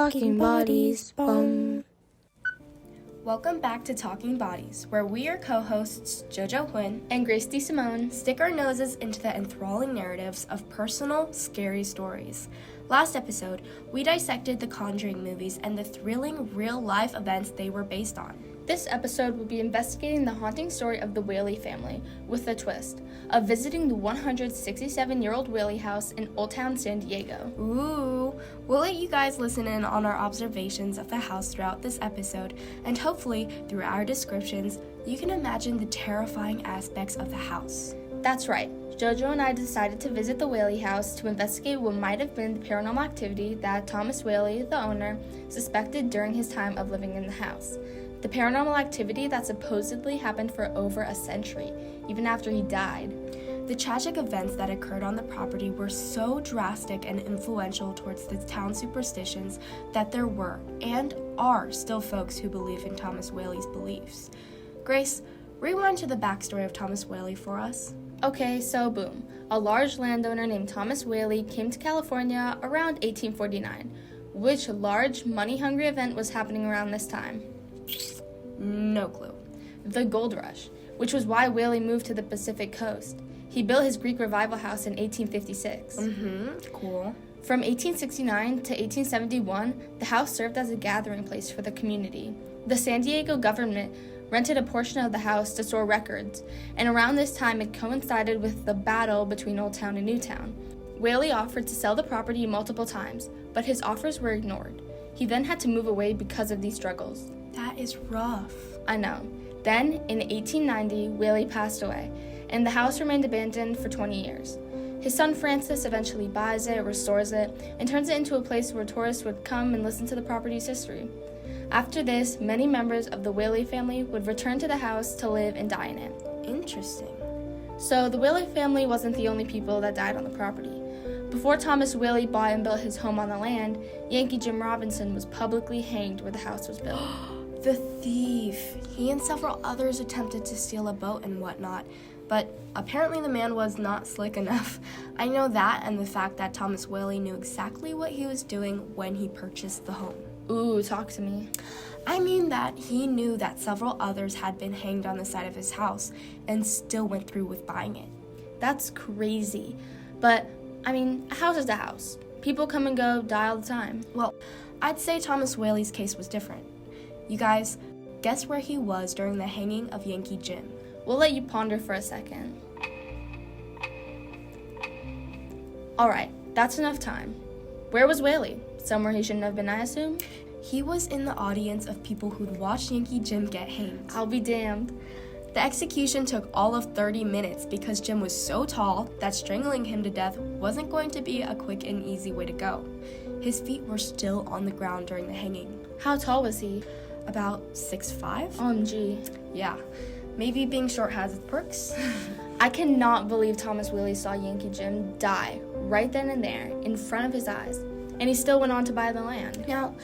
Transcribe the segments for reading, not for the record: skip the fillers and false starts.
Talking Bodies, bum. Welcome back to Talking Bodies, where we are co-hosts Jojo Huynh And Grace Desimone stick our noses into the enthralling narratives of personal, scary stories. Last episode, we dissected the Conjuring movies and the thrilling real-life events they were based on. This episode will be investigating the haunting story of the Whaley family, with a twist of visiting the 167-year-old Whaley House in Old Town San Diego. Ooh, we'll let you guys listen in on our observations of the house throughout this episode, and hopefully, through our descriptions, you can imagine the terrifying aspects of the house. That's right. Jojo and I decided to visit the Whaley House to investigate what might have been the paranormal activity that Thomas Whaley, the owner, suspected during his time of living in the house. The paranormal activity that supposedly happened for over a century, even after he died. The tragic events that occurred on the property were so drastic and influential towards the town's superstitions that there were, and are, still folks who believe in Thomas Whaley's beliefs. Grace, rewind to the backstory of Thomas Whaley for us. Okay, so boom. A large landowner named Thomas Whaley came to California around 1849. Which large, money-hungry event was happening around this time? No clue. The Gold Rush, which was why Whaley moved to the Pacific Coast. He built his Greek Revival house in 1856. Cool. From 1869 to 1871, the house served as a gathering place for the community. The San Diego government rented a portion of the house to store records, and around this time it coincided with the battle between Old Town and New Town. Whaley offered to sell the property multiple times, but his offers were ignored. He then had to move away because of these struggles. That is rough. I know. Then, in 1890, Whaley passed away, and the house remained abandoned for 20 years. His son Francis eventually buys it, restores it, and turns it into a place where tourists would come and listen to the property's history. After this, many members of the Whaley family would return to the house to live and die in it. Interesting. So, the Whaley family wasn't the only people that died on the property. Before Thomas Whaley bought and built his home on the land, Yankee Jim Robinson was publicly hanged where the house was built. The thief. He and several others attempted to steal a boat and whatnot, but apparently the man was not slick enough. I know that and the fact that Thomas Whaley knew exactly what he was doing when he purchased the home. Ooh, talk to me. I mean that he knew that several others had been hanged on the side of his house and still went through with buying it. That's crazy. But, a house is a house. People come and go, die all the time. Well, I'd say Thomas Whaley's case was different. You guys, guess where he was during the hanging of Yankee Jim? We'll let you ponder for a second. Alright, that's enough time. Where was Whaley? Somewhere he shouldn't have been, I assume? He was in the audience of people who'd watched Yankee Jim get hanged. I'll be damned. The execution took all of 30 minutes because Jim was so tall that strangling him to death wasn't going to be a quick and easy way to go. His feet were still on the ground during the hanging. How tall was he? About 6'5". OMG. Yeah, maybe being short has its perks. I cannot believe Thomas Whaley saw Yankee Jim die right then and there in front of his eyes, and he still went on to buy the land. Now,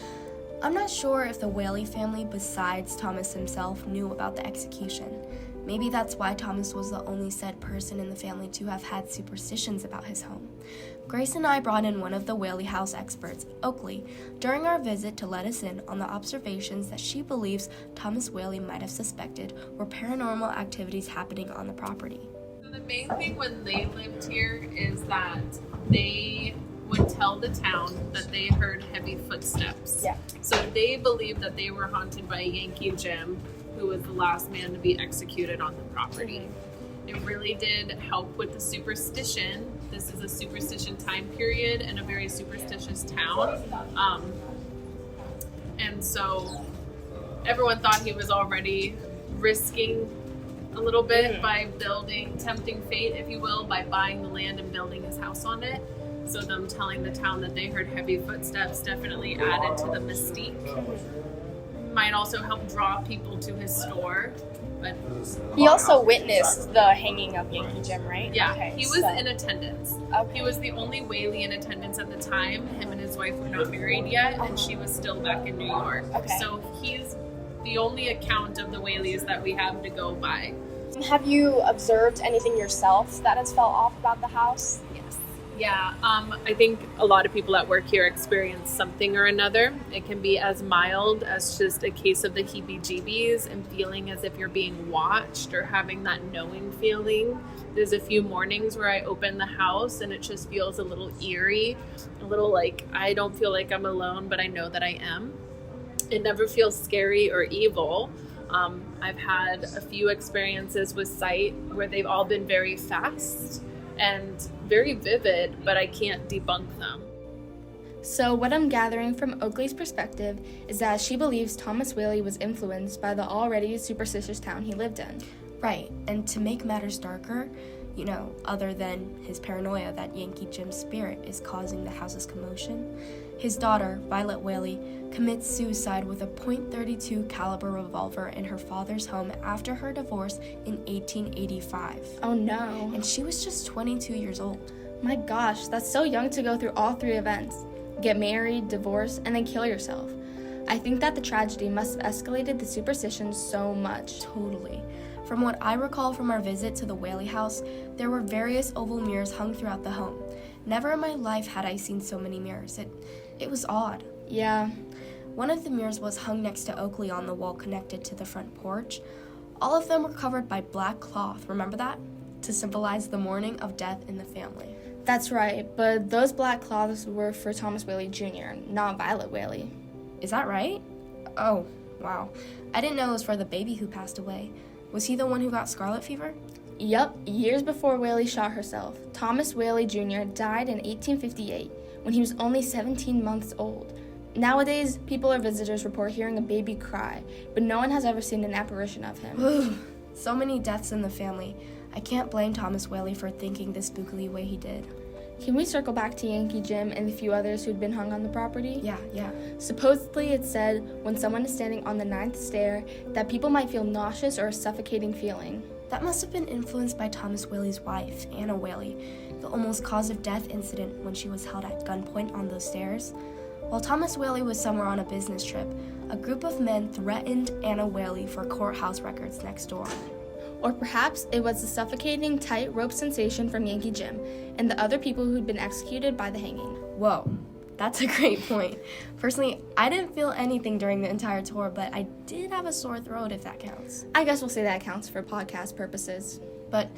I'm not sure if the Whaley family, besides Thomas himself, knew about the execution. Maybe that's why Thomas was the only said person in the family to have had superstitions about his home. Grace and I brought in one of the Whaley House experts, Oakley, during our visit to let us in on the observations that she believes Thomas Whaley might have suspected were paranormal activities happening on the property. So the main thing when they lived here is that they would tell the town that they heard heavy footsteps. Yeah. So they believed that they were haunted by Yankee Jim, who was the last man to be executed on the property. It really did help with the superstition. This is a superstition time period and a very superstitious town. And so everyone thought he was already risking a little bit by tempting fate, if you will, by buying the land and building his house on it. So them telling the town that they heard heavy footsteps definitely added to the mystique. Might also help draw people to his store. But he also witnessed the hanging of Yankee Jim, right? Yeah, okay, he was in attendance. Okay. He was the only Whaley in attendance at the time. Him and his wife were not married yet, and she was still back in New York. Okay. So he's the only account of the Whaleys that we have to go by. Have you observed anything yourself that has felt off about the house? Yeah, I think a lot of people at work here experience something or another. It can be as mild as just a case of the heebie-jeebies and feeling as if you're being watched or having that knowing feeling. There's a few mornings where I open the house and it just feels a little eerie, a little like I don't feel like I'm alone, but I know that I am. It never feels scary or evil. I've had a few experiences with sight where they've all been very fast and very vivid, but I can't debunk them. So what I'm gathering from Oakley's perspective is that she believes Thomas Whaley was influenced by the already superstitious town he lived in. Right, and to make matters darker, other than his paranoia that Yankee Jim's spirit is causing the house's commotion, his daughter, Violet Whaley, commits suicide with a .32 caliber revolver in her father's home after her divorce in 1885. Oh no. And she was just 22 years old. My gosh, that's so young to go through all three events. Get married, divorce, and then kill yourself. I think that the tragedy must have escalated the superstition so much. Totally. From what I recall from our visit to the Whaley House, there were various oval mirrors hung throughout the home. Never in my life had I seen so many mirrors. It was odd. Yeah. One of the mirrors was hung next to Oakley on the wall connected to the front porch. All of them were covered by black cloth, remember that? To symbolize the mourning of death in the family. That's right, but those black cloths were for Thomas Whaley Jr., not Violet Whaley. Is that right? Oh, wow. I didn't know it was for the baby who passed away. Was he the one who got scarlet fever? Yup, years before Whaley shot herself, Thomas Whaley Jr. died in 1858 when he was only 17 months old. Nowadays, people or visitors report hearing a baby cry, but no one has ever seen an apparition of him. So many deaths in the family. I can't blame Thomas Whaley for thinking the spookily way he did. Can we circle back to Yankee Jim and the few others who'd been hung on the property? Yeah. Supposedly, it's said when someone is standing on the 9th stair that people might feel nauseous or a suffocating feeling. That must have been influenced by Thomas Whaley's wife, Anna Whaley, the almost cause of death incident when she was held at gunpoint on those stairs. While Thomas Whaley was somewhere on a business trip, a group of men threatened Anna Whaley for courthouse records next door. Or perhaps it was the suffocating tightrope sensation from Yankee Jim and the other people who'd been executed by the hanging. Whoa, that's a great point. Personally, I didn't feel anything during the entire tour, but I did have a sore throat, if that counts. I guess we'll say that counts for podcast purposes. But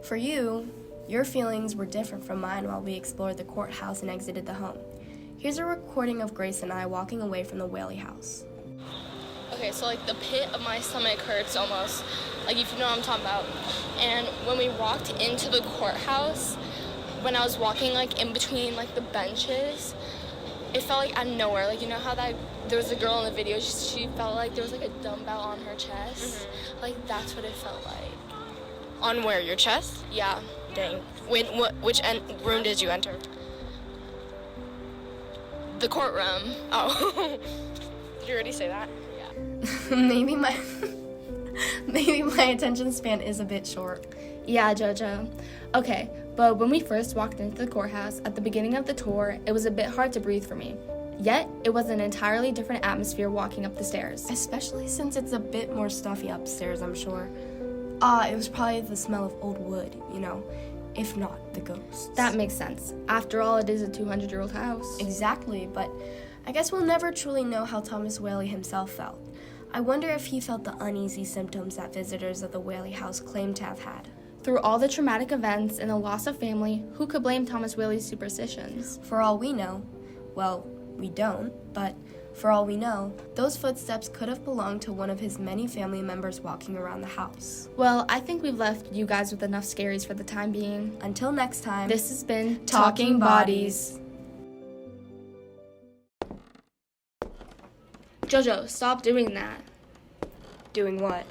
for you, your feelings were different from mine while we explored the courthouse and exited the home. Here's a recording of Grace and I walking away from the Whaley House. Okay, so the pit of my stomach hurts almost, if you know what I'm talking about. And when we walked into the courthouse, when I was walking in between the benches, it felt out of nowhere. You know how there was a girl in the video, she felt like there was a dumbbell on her chest. Mm-hmm. That's what it felt like. On where? Your chest? Yeah. Dang. Which room did you enter? The courtroom. Oh. Did you already say that? Maybe my attention span is a bit short. Yeah, Jojo. Okay, but when we first walked into the courthouse at the beginning of the tour, it was a bit hard to breathe for me. Yet, it was an entirely different atmosphere walking up the stairs. Especially since it's a bit more stuffy upstairs, I'm sure. It was probably the smell of old wood, if not the ghosts. That makes sense. After all, it is a 200-year-old house. Exactly, but I guess we'll never truly know how Thomas Whaley himself felt. I wonder if he felt the uneasy symptoms that visitors of the Whaley House claimed to have had. Through all the traumatic events and the loss of family, who could blame Thomas Whaley's superstitions? For all we know, well, we don't, but for all we know, those footsteps could have belonged to one of his many family members walking around the house. Well, I think we've left you guys with enough scaries for the time being. Until next time, this has been Talking Bodies. Jojo, stop doing that. Doing what?